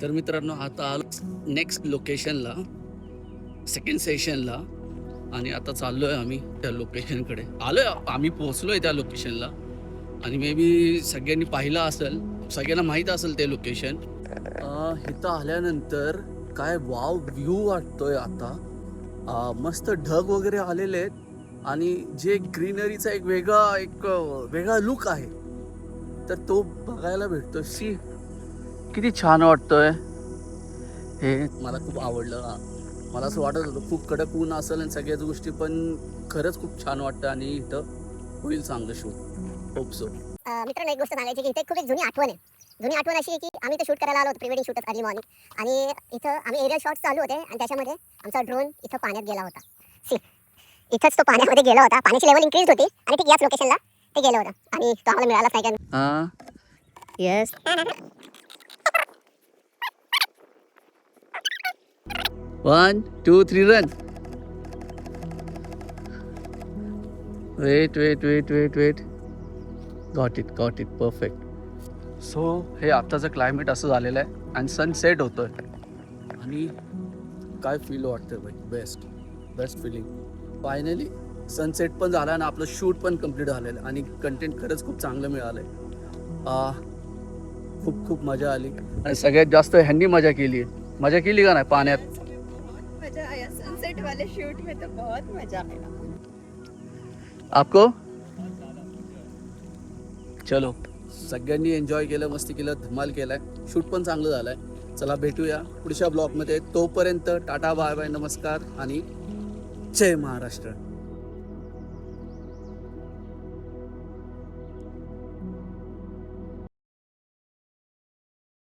तर मित्रांनो आता आलो नेक्स्ट लोकेशनला, सेकंड सेशनला. आणि आता चाललोय आम्ही त्या लोकेशनकडे. आलोय आम्ही, पोहोचलोय त्या लोकेशनला. आणि मे बी सगळ्यांनी पाहिलं असेल, सगळ्यांना माहीत असेल ते लोकेशन. इथं आल्यानंतर काय वाव व्ह्यू वाटतोय आता. मस्त ढग वगैरे आलेले आहेत आणि जे ग्रीनरीचा एक वेगळा लुक आहे, तर तो बघायला भेटतो. किती छान वाटतोय हे. मला खूप आवडलं. मला असं वाटत होतं खूप कडक ऊन असेल आणि सगळ्याच गोष्टी, पण खरंच खूप छान वाटतं आणि इथं होईल चांगलं शूट. Hope so. मित्रांनो, एक गोष्ट सांगायची की इथे खूप एक जुनी आठवण आहे. जुनी आठवण अशी आहे की आम्ही इथं शूट करायला आलो होतो, pre wedding shoot early morning. आणि इथं आम्ही एरियल शॉट्स चालू होते आणि त्याच्यामध्ये आमचा ड्रोन इथं पाण्यात गेला होता. इथंच तो पाण्यामध्ये गेला होता. पाण्याची लेवल इन्क्रीज होती आणि ठीक याच लोकेशनला ते गेलं होतं आणि तो आम्हाला मिळालाच नाही का. Yes. 1, 2, 3 run. Wait. Got it perfect. So हे आत्ताचं क्लायमेट असं झालेलं आहे आणि सनसेट होतोय आणि काय फील वाटतंय भाई. Best feeling. फायनली सनसेट पण झाला आणि आपलं शूट पण कम्प्लीट झालेलं आणि कंटेंट खरंच खूप चांगलं मिळालंय. खूप मजा आली आणि सगळ्यात जास्त ह्यांनी मजा केली का नाही पाण्यात. मजा आया सनसेट वाले शूट में, तो बहुत मजा आया आपको. चलो, सगळ्यांनी एन्जॉय केलं, मस्ती केलं, धमाल केलाय. शूट पण चांगलं झालंय. चला भेटूया पुढच्या ब्लॉगमध्ये. तोपर्यंत टाटा, बाय बाय, नमस्कार आणि जय महाराष्ट्र.